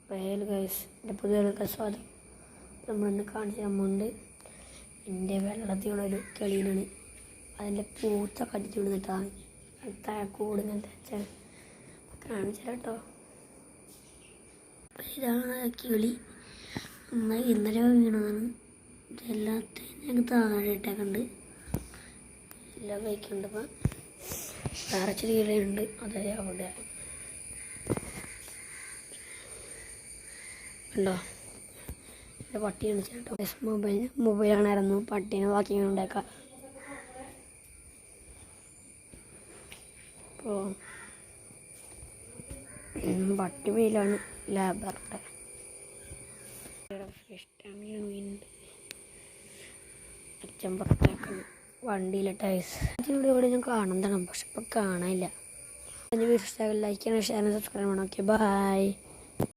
പേര് ഗൈസ് എൻ്റെ പുതിയൊരു സ്വാദം നമ്മളിന്ന് കാണിച്ച അമ്മയുണ്ട്. എൻ്റെ വെള്ളത്തിലുള്ളൊരു കളിയിലാണ് അതിൻ്റെ പൂത്ത കടിച്ചു വിടുന്നിട്ടാണ് കൂട് ഇങ്ങനത്തെ വെച്ചാൽ കാണിച്ചാൽ കേട്ടോ. ഇതാണ് കിളി. ഇന്നലെ വീണതാണ്. ഇതെല്ലാத்தைയും ഞങ്ങൾക്ക് താഴെ ഇട്ടേക്കുണ്ട്. എല്ലാം കഴിക്കുന്നുണ്ട്. ഇപ്പം വേറെ ചെടികളുണ്ട്, അതേ അവിടെ ഉണ്ടോ. എൻ്റെ പട്ടിയാണ് ചേട്ടോ. മൊബൈലാണായിരുന്നു പട്ടീനെ വാക്കിങ് ഉണ്ടാക്കാം. അപ്പോൾ പട്ടി വെയിലാണ് ലാബറിൻ്റെ അച്ഛൻ പുറത്തേക്കാണ് വണ്ടിയിലെ ടൈസ്. ഇവിടെ ഞാൻ കാണുന്നതാണ്, പക്ഷെ ഇപ്പം കാണാനില്ല. ലൈക്ക് ചെയ്യണം, ഷെയർ ചെയ്യണം, സബ്സ്ക്രൈബ് ചെയ്യണം. Okay, by.